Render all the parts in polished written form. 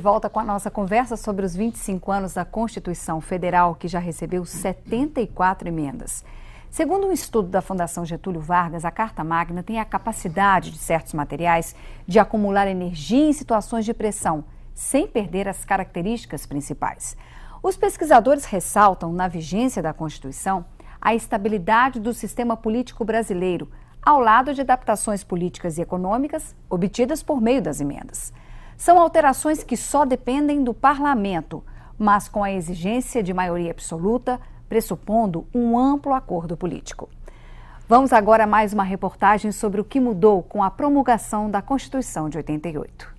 volta com a nossa conversa sobre os 25 anos da Constituição Federal, que já recebeu 74 emendas. Segundo um estudo da Fundação Getúlio Vargas, a Carta Magna tem a capacidade de certos materiais de acumular energia em situações de pressão, sem perder as características principais. Os pesquisadores ressaltam, na vigência da Constituição, a estabilidade do sistema político brasileiro, ao lado de adaptações políticas e econômicas obtidas por meio das emendas. São alterações que só dependem do parlamento, mas com a exigência de maioria absoluta, pressupondo um amplo acordo político. Vamos agora a mais uma reportagem sobre o que mudou com a promulgação da Constituição de 88.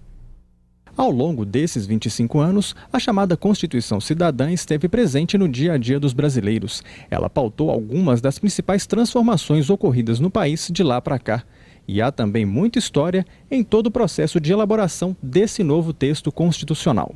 Ao longo desses 25 anos, a chamada Constituição Cidadã esteve presente no dia a dia dos brasileiros. Ela pautou algumas das principais transformações ocorridas no país de lá para cá. E há também muita história em todo o processo de elaboração desse novo texto constitucional.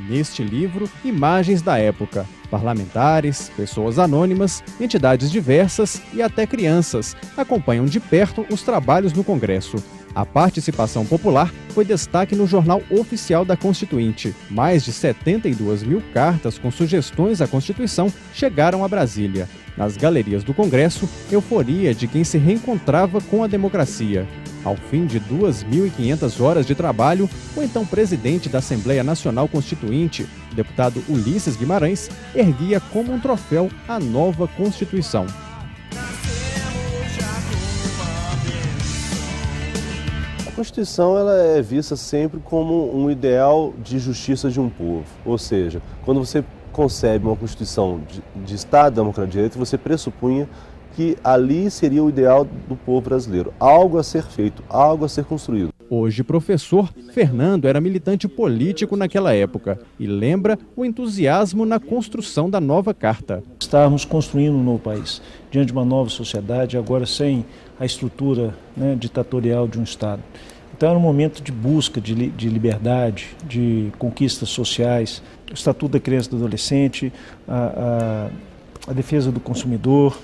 Neste livro, imagens da época, parlamentares, pessoas anônimas, entidades diversas e até crianças acompanham de perto os trabalhos no Congresso. A participação popular foi destaque no Jornal Oficial da Constituinte. Mais de 72 mil cartas com sugestões à Constituição chegaram a Brasília. Nas galerias do Congresso, euforia de quem se reencontrava com a democracia. Ao fim de 2.500 horas de trabalho, o então presidente da Assembleia Nacional Constituinte, deputado Ulisses Guimarães, erguia como um troféu a nova Constituição. A Constituição ela é vista sempre como um ideal de justiça de um povo. Ou seja, quando você concebe uma Constituição de Estado, democracia e direito, você pressupunha que ali seria o ideal do povo brasileiro. Algo a ser feito, algo a ser construído. Hoje, professor, Fernando era militante político naquela época e lembra o entusiasmo na construção da nova Carta. Estávamos construindo um novo país, diante de uma nova sociedade, agora sem a estrutura ditatorial de um Estado. Então era um momento de busca de liberdade, de conquistas sociais, o Estatuto da Criança e do Adolescente, a defesa do consumidor,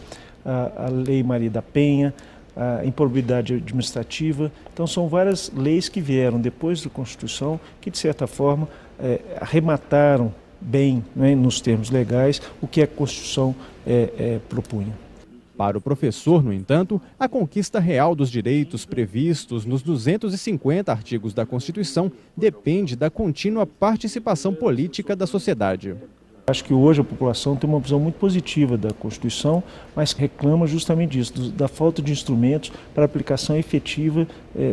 a Lei Maria da Penha, a improbidade administrativa. Então são várias leis que vieram depois da Constituição que, de certa forma, arremataram bem, nos termos legais, o que a Constituição propunha. Para o professor, no entanto, a conquista real dos direitos previstos nos 250 artigos da Constituição depende da contínua participação política da sociedade. Acho que hoje a população tem uma visão muito positiva da Constituição, mas reclama justamente disso, da falta de instrumentos para a aplicação efetiva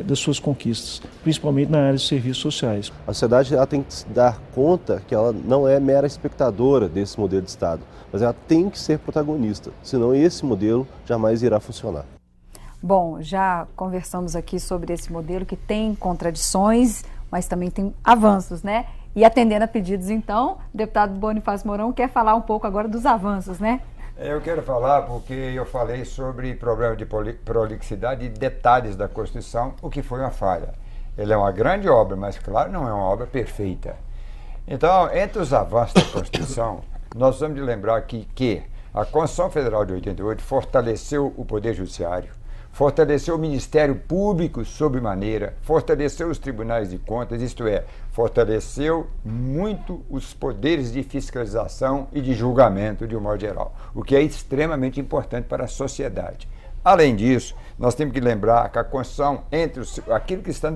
das suas conquistas, principalmente na área de serviços sociais. A sociedade ela tem que se dar conta que ela não é mera espectadora desse modelo de Estado, mas ela tem que ser protagonista, senão esse modelo jamais irá funcionar. Bom, já conversamos aqui sobre esse modelo que tem contradições, mas também tem avanços, né? E atendendo a pedidos, então, o deputado Bonifácio Mourão quer falar um pouco agora dos avanços, né? Eu quero falar porque eu falei sobre problema de prolixidade e detalhes da Constituição, o que foi uma falha. Ele é uma grande obra, mas, claro, não é uma obra perfeita. Então, entre os avanços da Constituição, nós vamos lembrar aqui que a Constituição Federal de 88 fortaleceu o Poder Judiciário, fortaleceu o Ministério Público sobremaneira, fortaleceu os tribunais de contas, isto é, fortaleceu muito os poderes de fiscalização e de julgamento de um modo geral, o que é extremamente importante para a sociedade. Além disso, nós temos que lembrar que a Constituição, entre aquilo que está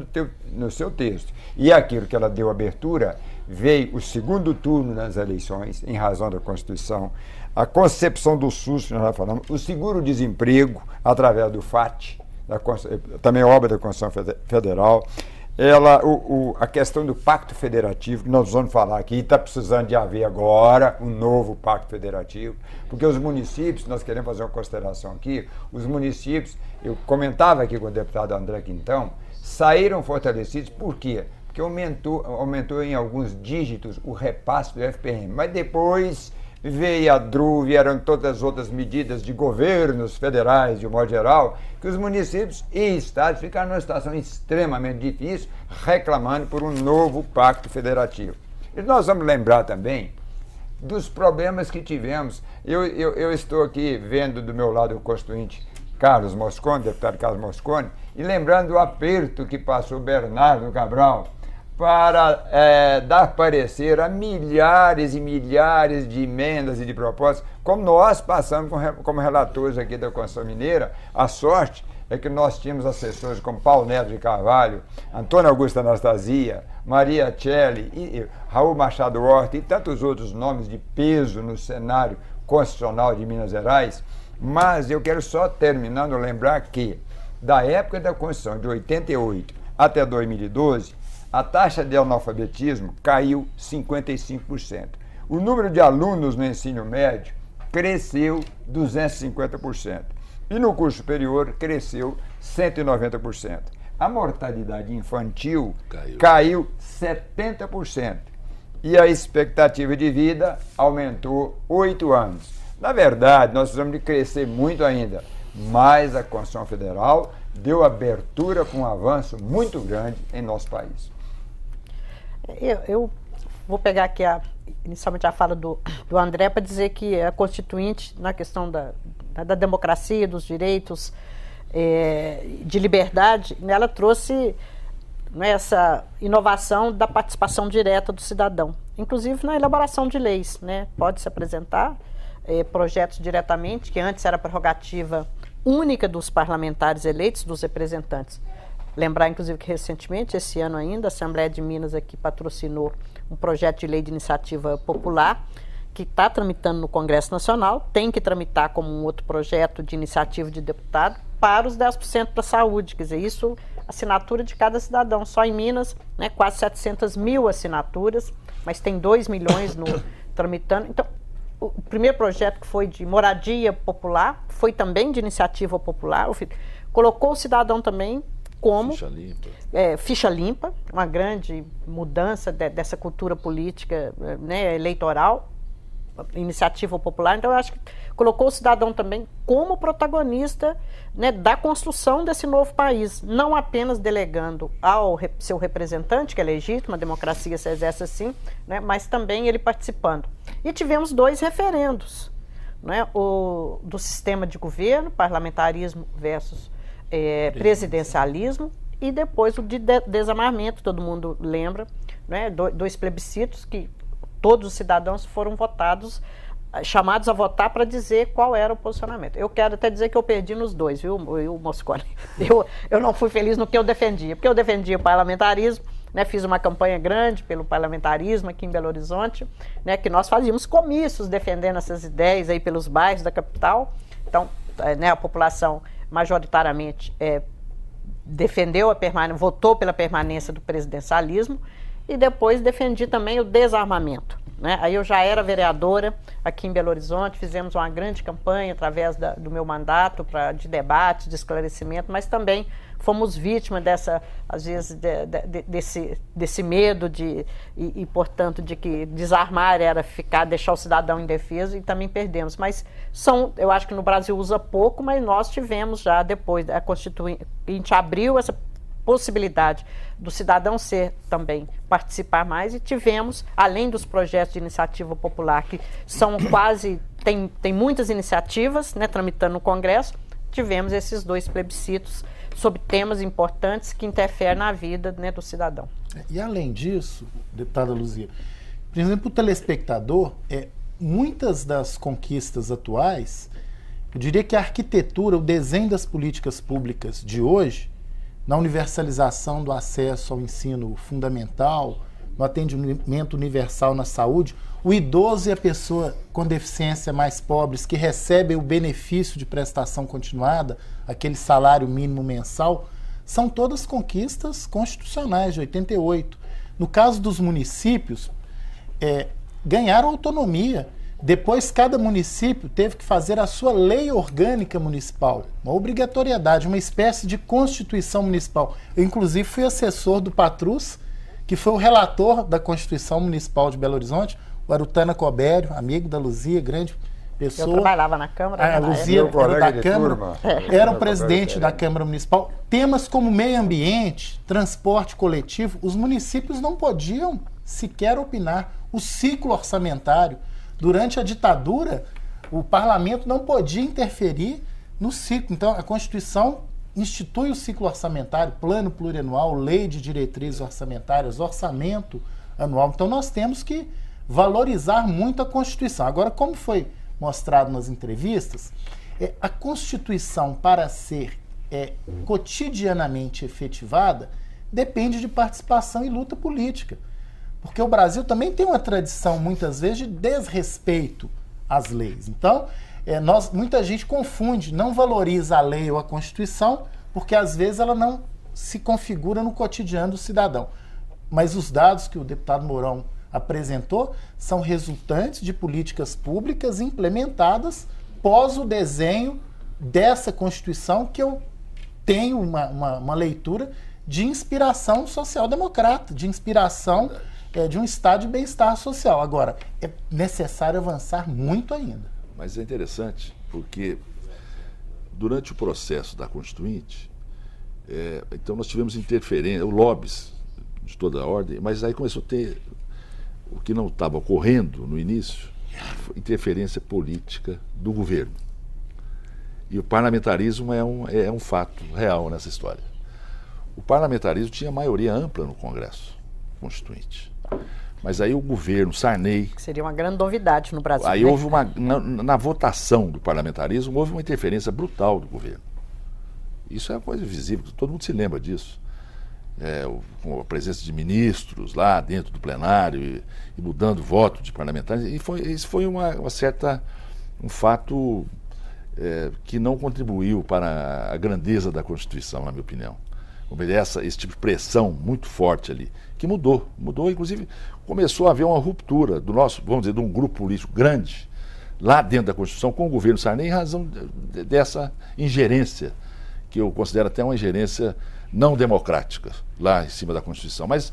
no seu texto e aquilo que ela deu abertura, veio o segundo turno nas eleições, em razão da Constituição, a concepção do SUS, que nós já falamos, o seguro-desemprego, através do FAT, também obra da Constituição Federal, a questão do Pacto Federativo, que nós vamos falar aqui, está precisando de haver agora um novo Pacto Federativo, porque os municípios, nós queremos fazer uma consideração aqui, os municípios, eu comentava aqui com o deputado André Quintão, saíram fortalecidos, por quê? Porque aumentou em alguns dígitos o repasse do FPM, mas depois veio a DRU, vieram todas as outras medidas de governos federais, de um modo geral, que os municípios e estados ficaram numa situação extremamente difícil, reclamando por um novo pacto federativo. E nós vamos lembrar também dos problemas que tivemos. Eu estou aqui vendo do meu lado o constituinte Carlos Mosconi, deputado Carlos Mosconi, e lembrando do aperto que passou Bernardo Cabral, para dar parecer a milhares e milhares de emendas e de propostas, como nós passamos como relatores aqui da Constituição Mineira. A sorte é que nós tínhamos assessores como Paulo Neto de Carvalho, Antônio Augusto Anastasia, Maria Celli, Raul Machado Horta e tantos outros nomes de peso no cenário constitucional de Minas Gerais. Mas eu quero só, terminando, lembrar que da época da Constituição de 88 até 2012, a taxa de analfabetismo caiu 55%. O número de alunos no ensino médio cresceu 250%. E no curso superior cresceu 190%. A mortalidade infantil caiu 70%. E a expectativa de vida aumentou 8 anos. Na verdade, nós precisamos de crescer muito ainda, mas a Constituição Federal deu abertura para um avanço muito grande em nosso país. Eu vou pegar aqui inicialmente a fala do André para dizer que a Constituinte, na questão da democracia, dos direitos de liberdade, ela trouxe essa inovação da participação direta do cidadão, inclusive na elaboração de leis, né? Pode-se apresentar projetos diretamente, que antes era prerrogativa única dos parlamentares eleitos, dos representantes. Lembrar, inclusive, que recentemente, esse ano ainda, a Assembleia de Minas aqui patrocinou um projeto de lei de iniciativa popular que está tramitando no Congresso Nacional, tem que tramitar como um outro projeto de iniciativa de deputado para os 10% para a saúde. Quer dizer, isso, assinatura de cada cidadão. Só em Minas, né, quase 700 mil assinaturas, mas tem 2 milhões tramitando. Então, o primeiro projeto, que foi de moradia popular, foi também de iniciativa popular, colocou o cidadão também como ficha limpa, uma grande mudança dessa cultura política, né, eleitoral, iniciativa popular. Então, eu acho que colocou o cidadão também como protagonista, né, da construção desse novo país, não apenas delegando ao seu representante, que é legítimo, a democracia se exerce assim, né, mas também ele participando. E tivemos 2 referendos, né, o do sistema de governo, parlamentarismo versus presidencialismo, e depois o de desarmamento, todo mundo lembra, né, 2 plebiscitos que todos os cidadãos foram chamados a votar para dizer qual era o posicionamento. Eu quero até dizer que eu perdi nos 2, viu, Mosconi? Eu não fui feliz no que eu defendia, porque eu defendia o parlamentarismo, né, fiz uma campanha grande pelo parlamentarismo aqui em Belo Horizonte, né, que nós fazíamos comícios defendendo essas ideias aí pelos bairros da capital. Então, né, a população majoritariamente votou pela permanência do presidencialismo, e depois defendi também o desarmamento, né? Aí eu já era vereadora aqui em Belo Horizonte, fizemos uma grande campanha através do meu mandato de debate, de esclarecimento, mas também fomos vítimas às vezes, desse medo portanto, de que desarmar era deixar o cidadão indefeso, e também perdemos. Mas eu acho que no Brasil usa pouco, mas nós tivemos já, depois da Constituinte, abriu essa possibilidade do cidadão também participar mais, e tivemos, além dos projetos de iniciativa popular, que são tem muitas iniciativas, né, tramitando no Congresso, tivemos esses 2 plebiscitos sobre temas importantes que interferem na vida, né, do cidadão. E além disso, deputada Luzia, por exemplo, o telespectador, muitas das conquistas atuais, eu diria que a arquitetura, o desenho das políticas públicas de hoje, na universalização do acesso ao ensino fundamental, no atendimento universal na saúde, o idoso e a pessoa com deficiência mais pobres que recebem o benefício de prestação continuada, aquele salário mínimo mensal, são todas conquistas constitucionais de 88. No caso dos municípios, ganharam autonomia. Depois, cada município teve que fazer a sua lei orgânica municipal, uma obrigatoriedade, uma espécie de constituição municipal. Eu, inclusive, fui assessor do Patrus, que foi o relator da Constituição Municipal de Belo Horizonte, o Arutana Cobério, amigo da Luzia, grande pessoa. Eu trabalhava na Câmara. A Luzia era da Câmara, era o presidente da Câmara Municipal. Temas como meio ambiente, transporte coletivo, os municípios não podiam sequer opinar. O ciclo orçamentário, durante a ditadura, o parlamento não podia interferir no ciclo. Então, a Constituição institui o ciclo orçamentário, plano plurianual, lei de diretrizes orçamentárias, orçamento anual. Então nós temos que valorizar muito a Constituição. Agora, como foi mostrado nas entrevistas, a Constituição, para ser cotidianamente efetivada, depende de participação e luta política. Porque o Brasil também tem uma tradição, muitas vezes, de desrespeito às leis. Então, muita gente confunde, não valoriza a lei ou a Constituição, porque às vezes ela não se configura no cotidiano do cidadão. Mas os dados que o deputado Mourão apresentou são resultantes de políticas públicas implementadas pós o desenho dessa Constituição, que eu tenho uma leitura de inspiração social-democrata, de inspiração de um estado de bem-estar social. Agora, é necessário avançar muito ainda. Mas é interessante, porque durante o processo da Constituinte, então nós tivemos interferência, lobbies de toda a ordem, mas aí começou a ter o que não estava ocorrendo no início, interferência política do governo. E o parlamentarismo é um fato real nessa história. O parlamentarismo tinha maioria ampla no Congresso Constituinte. Mas aí o governo, Sarney... Que seria uma grande novidade no Brasil. Aí houve na votação do parlamentarismo, houve uma interferência brutal do governo. Isso é uma coisa visível, todo mundo se lembra disso. Com a presença de ministros lá dentro do plenário e mudando o voto de parlamentares. E isso foi um fato que não contribuiu para a grandeza da Constituição, na minha opinião. Esse tipo de pressão muito forte ali, que mudou, inclusive começou a haver uma ruptura do nosso, vamos dizer, de um grupo político grande, lá dentro da Constituição, com o governo Sarney, em razão dessa ingerência, que eu considero até uma ingerência não democrática, lá em cima da Constituição. Mas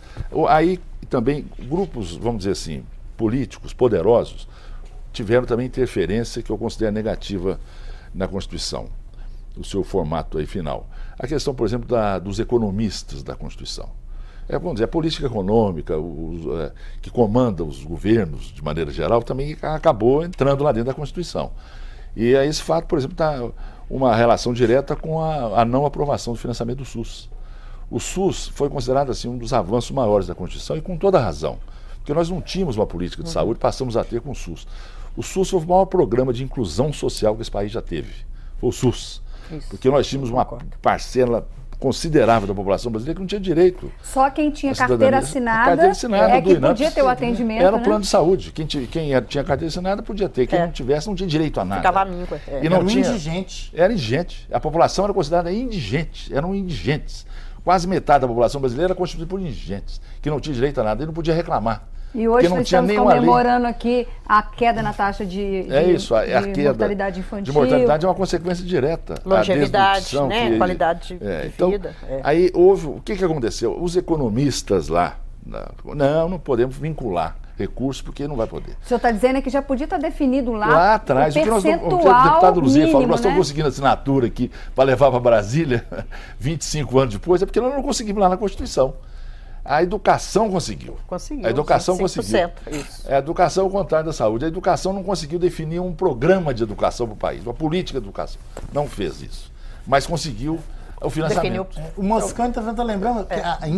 aí também grupos, vamos dizer assim, políticos poderosos, tiveram também interferência que eu considero negativa na Constituição, o seu formato aí final. A questão, por exemplo, dos economistas da Constituição. Vamos dizer, a política econômica que comanda os governos, de maneira geral, também acabou entrando lá dentro da Constituição. E aí esse fato, por exemplo, está uma relação direta com a não aprovação do financiamento do SUS. O SUS foi considerado assim, um dos avanços maiores da Constituição, e com toda razão. Porque nós não tínhamos uma política de saúde, passamos a ter com o SUS. O SUS foi o maior programa de inclusão social que esse país já teve. Foi o SUS. Isso, porque nós tínhamos uma parcela considerável da população brasileira que não tinha direito. Só quem tinha carteira assinada que podia ter o atendimento. Era um plano de saúde. Quem tinha carteira assinada podia ter. Quem não tivesse não tinha direito a nada. Ficava míngua. E não tinha, indigente. Era indigente. A população era considerada indigente. Eram indigentes. Quase metade da população brasileira era constituída por indigentes, que não tinha direito a nada e não podia reclamar. E hoje nós estamos comemorando aqui a queda na taxa de mortalidade infantil. De mortalidade é uma consequência direta. Longevidade, qualidade de vida. Aí houve, o que aconteceu? Os economistas lá, não podemos vincular recursos porque não vai poder. O senhor está dizendo que já podia estar definido lá atrás, o percentual o deputado Luzia falou, nós estamos né? conseguindo assinatura aqui para levar para Brasília 25 anos depois, é porque nós não conseguimos lá na Constituição. A educação conseguiu. Conseguiu. A educação 5%, conseguiu. Isso. A educação é o contrário da saúde. A educação não conseguiu definir um programa de educação para o país, uma política de educação. Não fez isso. Mas conseguiu o financiamento. O Mosconi está lembrando,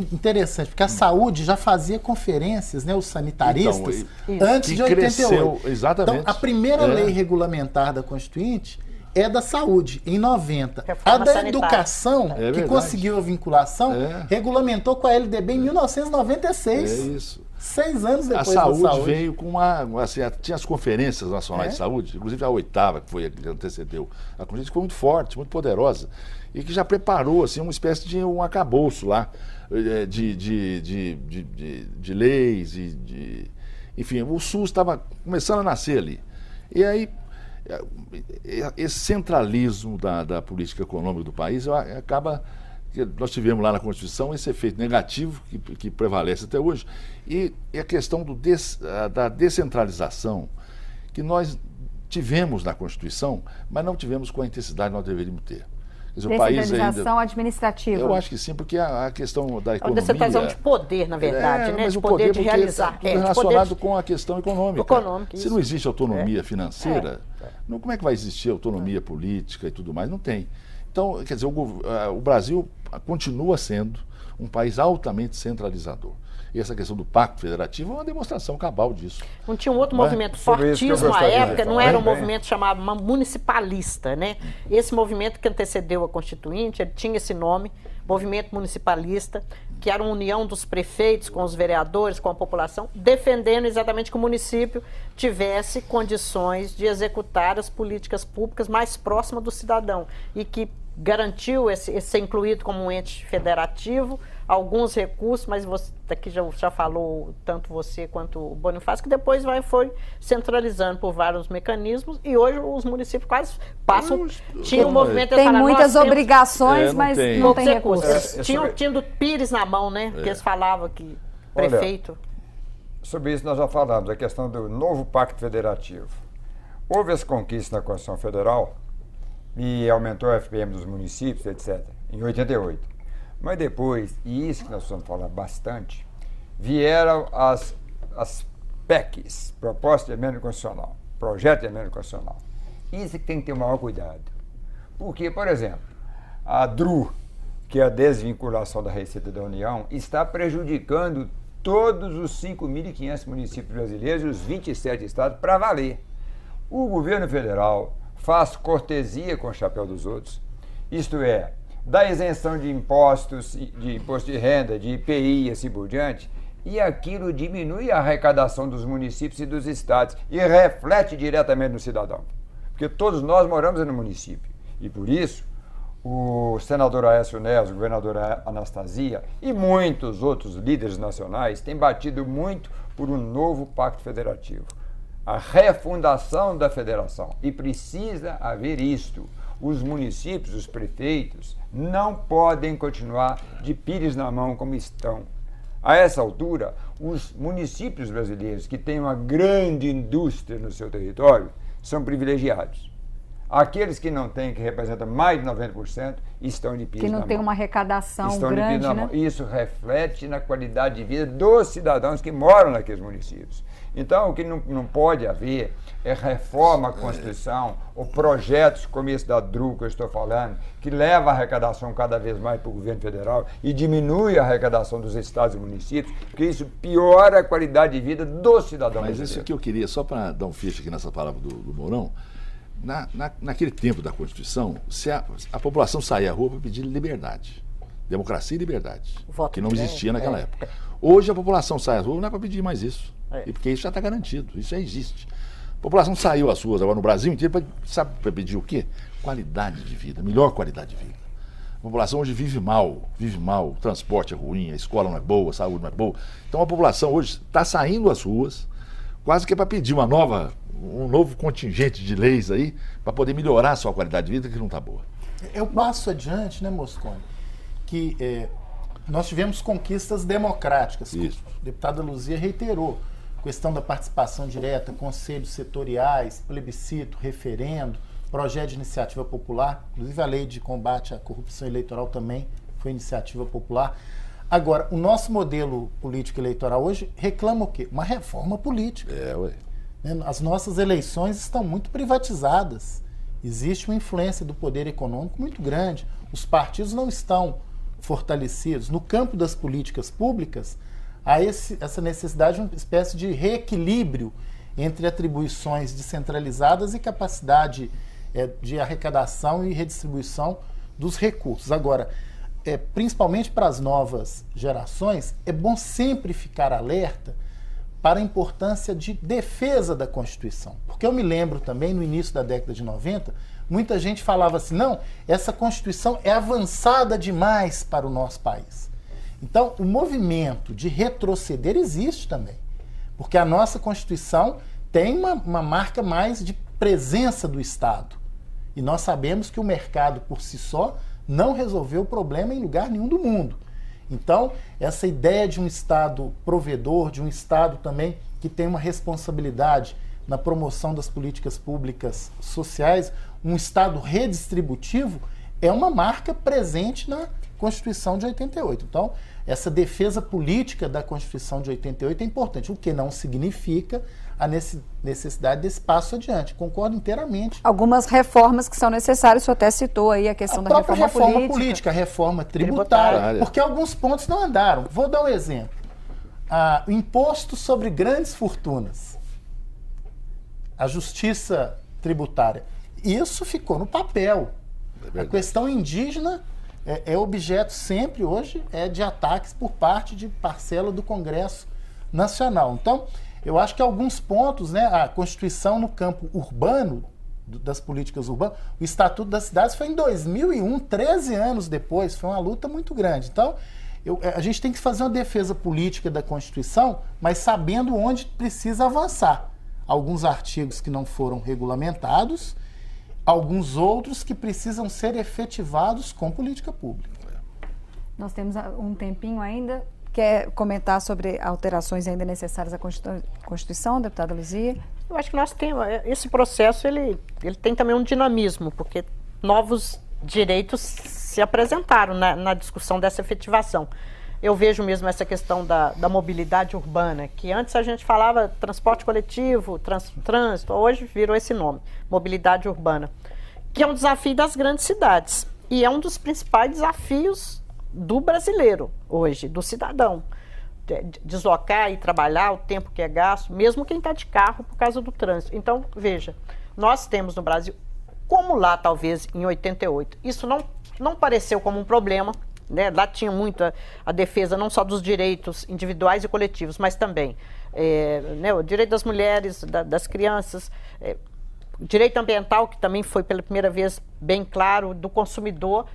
interessante, porque a saúde já fazia conferências, né, os sanitaristas, antes de 88. Cresceu, exatamente. Então, a primeira lei regulamentar da Constituinte é da saúde, em 90. A da educação, que conseguiu a vinculação, regulamentou com a LDB em 1996. É isso. 6 anos depois da saúde. A saúde veio com tinha as conferências nacionais de saúde, inclusive a 8ª, que foi a que antecedeu a Constituinte, que foi muito forte, muito poderosa, e que já preparou assim, uma espécie de um arcabouço lá, de leis, enfim, o SUS estava começando a nascer ali. E aí, esse centralismo da política econômica do país acaba, nós tivemos lá na Constituição esse efeito negativo que prevalece até hoje, e a questão da descentralização que nós tivemos na Constituição, mas não tivemos com a intensidade que nós deveríamos ter. Descentralização administrativa. Eu acho que sim, porque a questão da economia... É uma descentralização de poder, na verdade, né? Mas de o poder de realizar. Tudo relacionado com a questão econômica. Se não existe autonomia financeira, Como é que vai existir autonomia política e tudo mais? Não tem. Então, quer dizer, o Brasil continua sendo um país altamente centralizador. E essa questão do pacto federativo é uma demonstração cabal disso. Não tinha um outro movimento fortíssimo à época, não era um movimento chamado municipalista, né? Esse movimento que antecedeu a Constituinte, ele tinha esse nome, movimento municipalista, que era uma união dos prefeitos com os vereadores, com a população, defendendo exatamente que o município tivesse condições de executar as políticas públicas mais próximas do cidadão e que garantiu ser incluído como um ente federativo, alguns recursos, mas você aqui já falou, tanto você quanto o Bonifácio, que depois foi centralizando por vários mecanismos e hoje os municípios quase passam. Tinha um movimento... Tem muitas obrigações, mas não tem recursos. Tinha do Pires na mão, né? Que eles falavam que prefeito... Olha, sobre isso nós já falamos, a questão do novo pacto federativo. Houve as conquistas na Constituição Federal e aumentou a FPM dos municípios, etc., em 88. Mas depois, e isso que nós precisamos falar bastante, vieram as PECs, Proposta de Emenda Constitucional, Projeto de Emenda Constitucional. Isso que tem que ter o maior cuidado. Porque, por exemplo, a DRU, que é a desvinculação da Receita da União, está prejudicando todos os 5.500 municípios brasileiros e os 27 estados para valer. O governo federal faz cortesia com o chapéu dos outros, isto é, da isenção de impostos, de imposto de renda, de IPI e assim por diante, e aquilo diminui a arrecadação dos municípios e dos estados e reflete diretamente no cidadão. Porque todos nós moramos no município. E por isso, o senador Aécio Neves, o governador Anastasia e muitos outros líderes nacionais têm batido muito por um novo pacto federativo. A refundação da federação. E precisa haver isto. Os municípios, os prefeitos, não podem continuar de pires na mão como estão. A essa altura, os municípios brasileiros que têm uma grande indústria no seu território são privilegiados. Aqueles que não têm, que representam mais de 90%, estão de pires na mão. Que não tem uma arrecadação grande, né? Isso reflete na qualidade de vida dos cidadãos que moram naqueles municípios. Então, o que não pode haver é reforma à Constituição ou projetos como esse da DRU que eu estou falando, que leva a arrecadação cada vez mais para o governo federal e diminui a arrecadação dos estados e municípios, porque isso piora a qualidade de vida dos cidadãos. Mas isso que eu queria, só para dar um fecho aqui nessa palavra do Mourão, naquele tempo da Constituição, se a população saía à rua para pedir liberdade, democracia e liberdade, que não existia naquela época. Hoje a população sai à rua não é para pedir mais isso, porque isso já está garantido, isso já existe. A população saiu às ruas agora no Brasil inteiro, sabe para pedir o quê? Qualidade de vida, melhor qualidade de vida. A população hoje vive mal, o transporte é ruim, a escola não é boa, a saúde não é boa. Então a população hoje está saindo às ruas, quase que para pedir um novo contingente de leis aí, para poder melhorar a sua qualidade de vida, que não está boa. Eu passo adiante, né, Mosconi, que nós tivemos conquistas democráticas. Isso. A deputada Luzia reiterou. Questão da participação direta, conselhos setoriais, plebiscito, referendo, projeto de iniciativa popular, inclusive a lei de combate à corrupção eleitoral também foi iniciativa popular. Agora, o nosso modelo político eleitoral hoje reclama o quê? Uma reforma política. As nossas eleições estão muito privatizadas. Existe uma influência do poder econômico muito grande. Os partidos não estão fortalecidos. No campo das políticas públicas, há essa necessidade de uma espécie de reequilíbrio entre atribuições descentralizadas e capacidade de arrecadação e redistribuição dos recursos. Agora, principalmente para as novas gerações, é bom sempre ficar alerta para a importância de defesa da Constituição. Porque eu me lembro também, no início da década de 90, muita gente falava assim, não, essa Constituição é avançada demais para o nosso país. Então, o movimento de retroceder existe também, porque a nossa Constituição tem uma marca mais de presença do Estado. E nós sabemos que o mercado, por si só, não resolveu o problema em lugar nenhum do mundo. Então, essa ideia de um Estado provedor, de um Estado também que tem uma responsabilidade na promoção das políticas públicas sociais, um Estado redistributivo, é uma marca presente na Constituição de 88. Então, essa defesa política da Constituição de 88 é importante, o que não significa a necessidade desse passo adiante. Concordo inteiramente. Algumas reformas que são necessárias, o senhor até citou aí a questão da reforma política. A reforma tributária, porque alguns pontos não andaram. Vou dar um exemplo. O imposto sobre grandes fortunas, a justiça tributária, isso ficou no papel. A questão indígena é objeto sempre, hoje, de ataques por parte de parcela do Congresso Nacional. Então, eu acho que alguns pontos, né, a Constituição no campo urbano, das políticas urbanas, o Estatuto das Cidades foi em 2001, 13 anos depois, foi uma luta muito grande. Então, a gente tem que fazer uma defesa política da Constituição, mas sabendo onde precisa avançar. Alguns artigos que não foram regulamentados, alguns outros que precisam ser efetivados com política pública. Nós temos um tempinho ainda. Quer comentar sobre alterações ainda necessárias à Constituição, deputada Luzia? Eu acho que nós temos, esse processo ele tem também um dinamismo, porque novos direitos se apresentaram na discussão dessa efetivação. Eu vejo mesmo essa questão da mobilidade urbana, que antes a gente falava transporte coletivo, trânsito, hoje virou esse nome, mobilidade urbana, que é um desafio das grandes cidades e é um dos principais desafios do brasileiro hoje, do cidadão. Deslocar e trabalhar, o tempo que é gasto, mesmo quem está de carro por causa do trânsito. Então, veja, nós temos no Brasil, como lá talvez em 88, isso não pareceu como um problema, né? Lá tinha muito a defesa não só dos direitos individuais e coletivos, mas também né, o direito das mulheres, das crianças, direito ambiental, que também foi pela primeira vez bem claro, do consumidor,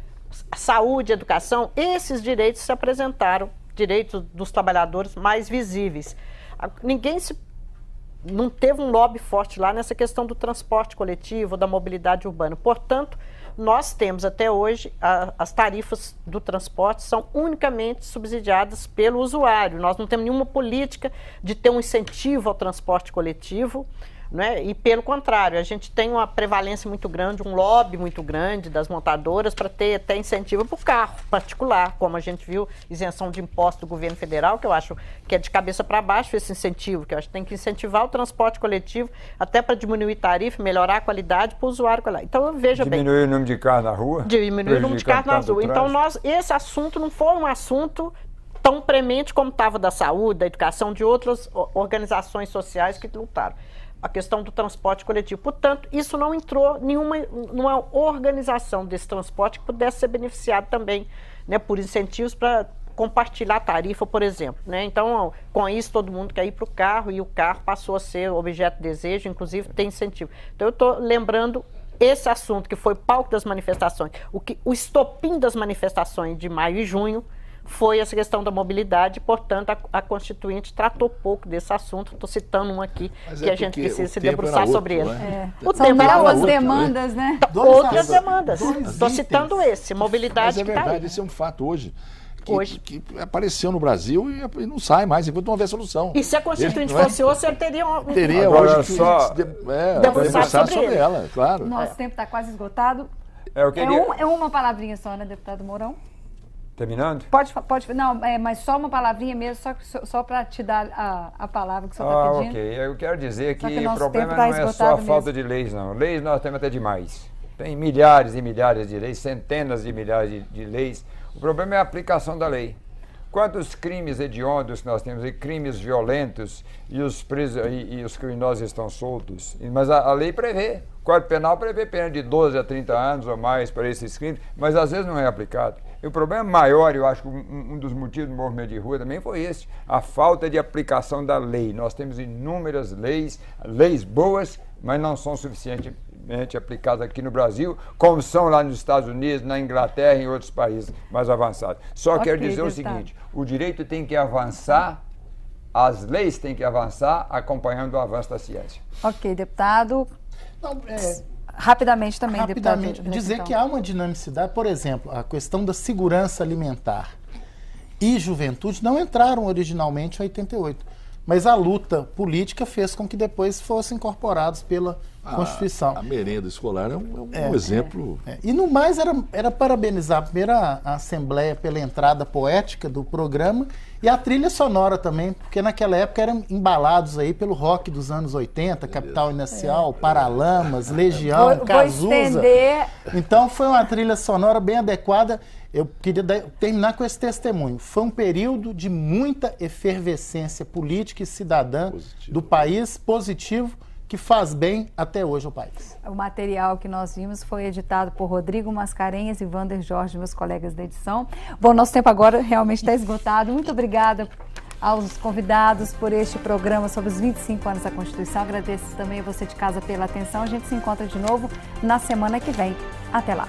saúde, educação, esses direitos se apresentaram, direitos dos trabalhadores mais visíveis. Não teve um lobby forte lá nessa questão do transporte coletivo, da mobilidade urbana. Portanto, nós temos até hoje, as tarifas do transporte são unicamente subsidiadas pelo usuário. Nós não temos nenhuma política de ter um incentivo ao transporte coletivo, né? E pelo contrário, a gente tem uma prevalência muito grande, um lobby muito grande das montadoras para ter até incentivo para o carro particular, como a gente viu, isenção de imposto do governo federal, que eu acho que é de cabeça para baixo esse incentivo, que eu acho que tem que incentivar o transporte coletivo até para diminuir tarifa, melhorar a qualidade para o usuário. Então, veja bem. Diminuir o número de carros na rua? Diminuir o número de carros na rua. Então, esse assunto não foi um assunto tão premente como estava da saúde, da educação, de outras organizações sociais que lutaram. A questão do transporte coletivo. Portanto, isso não entrou numa organização desse transporte que pudesse ser beneficiado também, né, por incentivos para compartilhar a tarifa, por exemplo. Né? Então, com isso, todo mundo quer ir para o carro e o carro passou a ser objeto de desejo, inclusive tem incentivo. Então, eu estou lembrando esse assunto que foi palco das manifestações, o estopim das manifestações de maio e junho, foi essa questão da mobilidade, portanto, a Constituinte tratou pouco desse assunto. Estou citando um aqui, que a gente precisa se debruçar sobre ele. Né? O tempo era outras demandas, né? Outras demandas. Estou citando esse, mobilidade. Mas é verdade, esse é um fato hoje. Que apareceu no Brasil e não sai mais, enquanto não houver solução. E se a Constituinte fosse hoje, ele teria agora hoje só debruçar sobre ela, claro. Nosso tempo está quase esgotado. É uma palavrinha só, né, deputado Mourão? Terminando? Pode. Não, mas só uma palavrinha mesmo, só para te dar a palavra que você está pedindo. Ok. Eu quero dizer que o problema não é só a falta de leis, não. Leis nós temos até demais. Tem milhares e milhares de leis, centenas de milhares de leis. O problema é a aplicação da lei. Quantos crimes hediondos nós temos, e crimes violentos, e os criminosos estão soltos. Mas a lei prevê. O Código Penal prevê pena de 12 a 30 anos ou mais para esses crimes, mas às vezes não é aplicado. E o problema maior, eu acho que um dos motivos do movimento de rua também foi esse, a falta de aplicação da lei. Nós temos inúmeras leis boas, mas não são suficientemente aplicadas aqui no Brasil, como são lá nos Estados Unidos, na Inglaterra e em outros países mais avançados. Só quero dizer o seguinte, o direito tem que avançar, as leis têm que avançar acompanhando o avanço da ciência. Ok, deputado. Não, rapidamente também, rapidamente, dizer que há uma dinamicidade, por exemplo, a questão da segurança alimentar e juventude não entraram originalmente em 88, mas a luta política fez com que depois fossem incorporados pela Constituição. A merenda escolar é um exemplo. E no mais era parabenizar primeiro a Assembleia pela entrada poética do programa e a trilha sonora também, porque naquela época eram embalados aí pelo rock dos anos 80, Capital Inicial, Paralamas, Legião, Cazuza. Então foi uma trilha sonora bem adequada. Eu queria terminar com esse testemunho. Foi um período de muita efervescência política e cidadã do país, positivo, que faz bem até hoje ao país. O material que nós vimos foi editado por Rodrigo Mascarenhas e Wander Jorge, meus colegas da edição. Bom, nosso tempo agora realmente está esgotado. Muito obrigada aos convidados por este programa sobre os 25 anos da Constituição. Agradeço também a você de casa pela atenção. A gente se encontra de novo na semana que vem. Até lá.